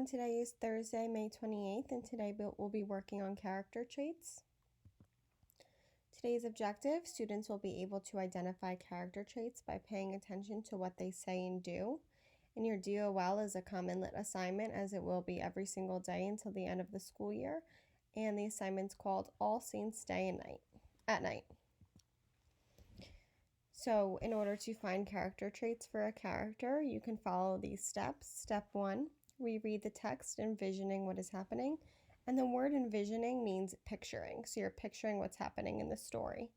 everyone, today is Thursday, May 28th, and today we'll be working on character traits. Today's objective, students will be able to identify character traits by paying attention to what they say and do. And your DOL is a common lit assignment, as it will be every single day until the end of the school year. And the assignment's called All Saints Day and at night. So in order to find character traits for a character, you can follow these steps. Step 1, reread the text, envisioning what is happening. And the word envisioning means picturing. So you're picturing what's happening in the story.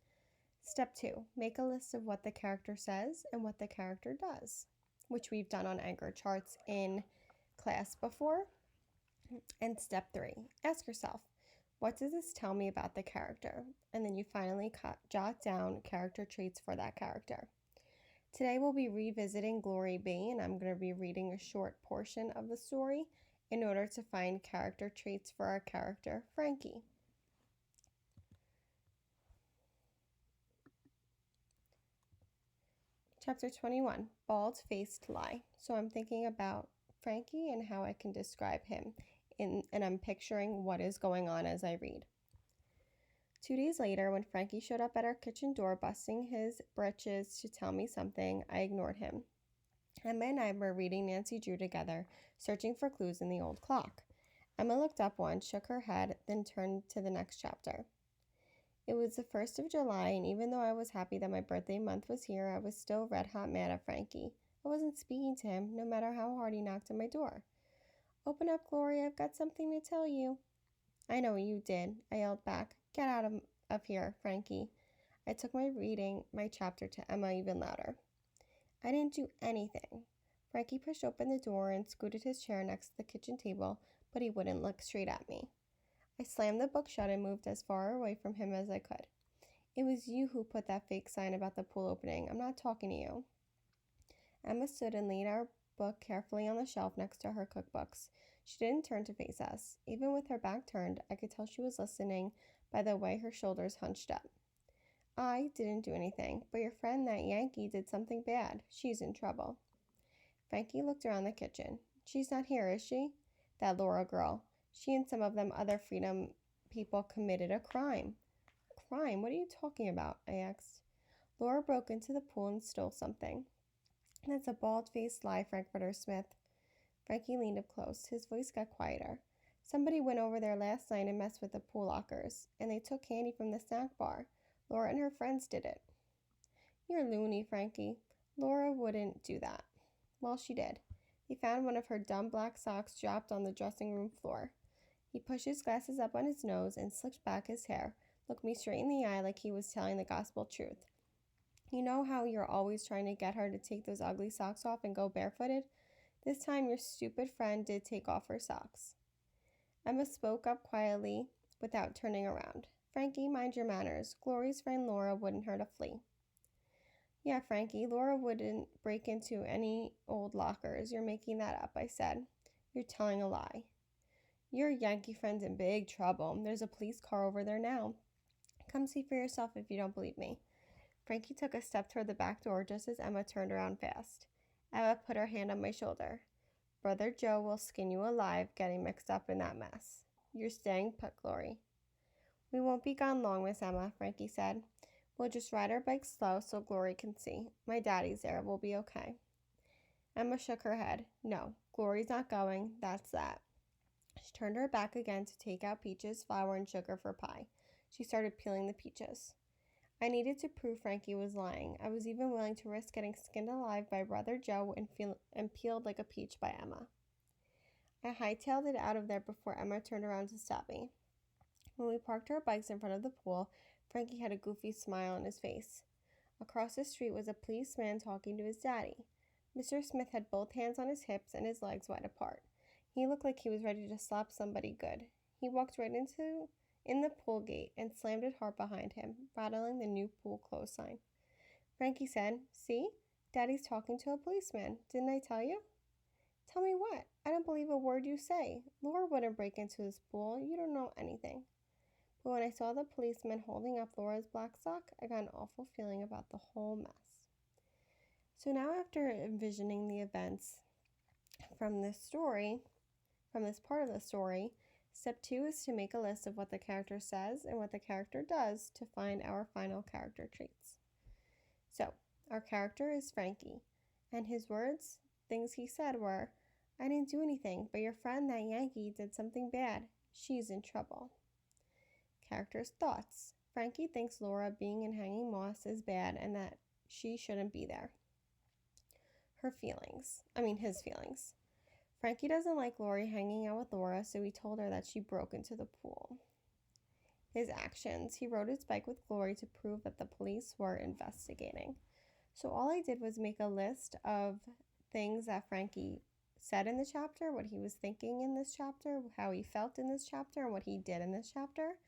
Step 2, make a list of what the character says and what the character does, which we've done on anchor charts in class before. And step 3, ask yourself, what does this tell me about the character? And then you finally jot down character traits for that character. Today we'll be revisiting Glory B, and I'm going to be reading a short portion of the story in order to find character traits for our character, Frankie. Chapter 21, Bald-Faced Lie. So I'm thinking about Frankie and how I can describe him, and I'm picturing what is going on as I read. 2 days later, when Frankie showed up at our kitchen door busting his britches to tell me something, I ignored him. Emma and I were reading Nancy Drew together, searching for clues in the old clock. Emma looked up once, shook her head, then turned to the next chapter. It was the 1st of July, and even though I was happy that my birthday month was here, I was still red-hot mad at Frankie. I wasn't speaking to him, no matter how hard he knocked on my door. "Open up, Gloria, I've got something to tell you." "I know you did," I yelled back. "Get out of here, Frankie." I took my chapter to Emma even louder. "I didn't do anything." Frankie pushed open the door and scooted his chair next to the kitchen table, but he wouldn't look straight at me. I slammed the book shut and moved as far away from him as I could. "It was you who put that fake sign about the pool opening. I'm not talking to you." Emma stood and laid our book carefully on the shelf next to her cookbooks. She didn't turn to face us. Even with her back turned, I could tell she was listening by the way her shoulders hunched up. "I didn't do anything, but your friend, that Yankee, did something bad. She's in trouble." Frankie looked around the kitchen. "She's not here, is she? That Laura girl. She and some of them other freedom people committed a crime." "Crime? What are you talking about?" I asked. "Laura broke into the pool and stole something." "That's a bald-faced lie, Frankfurter Smith." Frankie leaned up close. His voice got quieter. "Somebody went over there last night and messed with the pool lockers, and they took candy from the snack bar. Laura and her friends did it." "You're loony, Frankie. Laura wouldn't do that." "Well, she did. They found one of her dumb black socks dropped on the dressing room floor." He pushed his glasses up on his nose and slicked back his hair, looked me straight in the eye like he was telling the gospel truth. "You know how you're always trying to get her to take those ugly socks off and go barefooted? This time your stupid friend did take off her socks." Emma spoke up quietly without turning around. "Frankie, mind your manners. Glory's friend Laura wouldn't hurt a flea." "Yeah, Frankie, Laura wouldn't break into any old lockers. You're making that up," I said. "You're telling a lie." "Your Yankee friend's in big trouble. There's a police car over there now. Come see for yourself if you don't believe me." Frankie took a step toward the back door just as Emma turned around fast. Emma put her hand on my shoulder. "Brother Joe will skin you alive getting mixed up in that mess. You're staying put, Glory." "We won't be gone long, Miss Emma," Frankie said. "We'll just ride our bikes slow so Glory can see. My daddy's there. We'll be okay." Emma shook her head. "No, Glory's not going. That's that." She turned her back again to take out peaches, flour, and sugar for pie. She started peeling the peaches. I needed to prove Frankie was lying. I was even willing to risk getting skinned alive by Brother Joe and peeled like a peach by Emma. I hightailed it out of there before Emma turned around to stop me. When we parked our bikes in front of the pool, Frankie had a goofy smile on his face. Across the street was a policeman talking to his daddy. Mr. Smith had both hands on his hips and his legs wide apart. He looked like he was ready to slap somebody good. He walked right in the pool gate and slammed it hard behind him, rattling the new pool close sign. Frankie said, "See? Daddy's talking to a policeman. Didn't I tell you?" "Tell me what? I don't believe a word you say. Laura wouldn't break into this pool. You don't know anything." But when I saw the policeman holding up Laura's black sock, I got an awful feeling about the whole mess. So now, after envisioning the events from from this part of the story. Step 2 is to make a list of what the character says and what the character does to find our final character traits. So, our character is Frankie, and his words, things he said were, "I didn't do anything, but your friend, that Yankee, did something bad. She's in trouble." Character's thoughts. Frankie thinks Laura being in Hanging Moss is bad and that she shouldn't be there. His feelings. Frankie doesn't like Lori hanging out with Laura, so he told her that she broke into the pool. His actions. He rode his bike with Glory to prove that the police were investigating. So all I did was make a list of things that Frankie said in the chapter, what he was thinking in this chapter, how he felt in this chapter, and what he did in this chapter.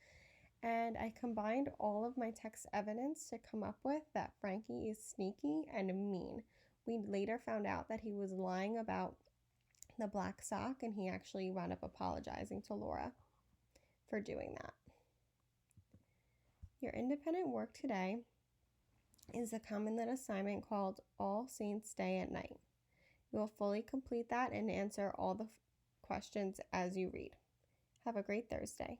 And I combined all of my text evidence to come up with that Frankie is sneaky and mean. We later found out that he was lying about the black sock, and he actually wound up apologizing to Laura for doing that. Your independent work today is a common lit assignment called All Saints Day at Night. You will fully complete that and answer all the questions as you read. Have a great Thursday.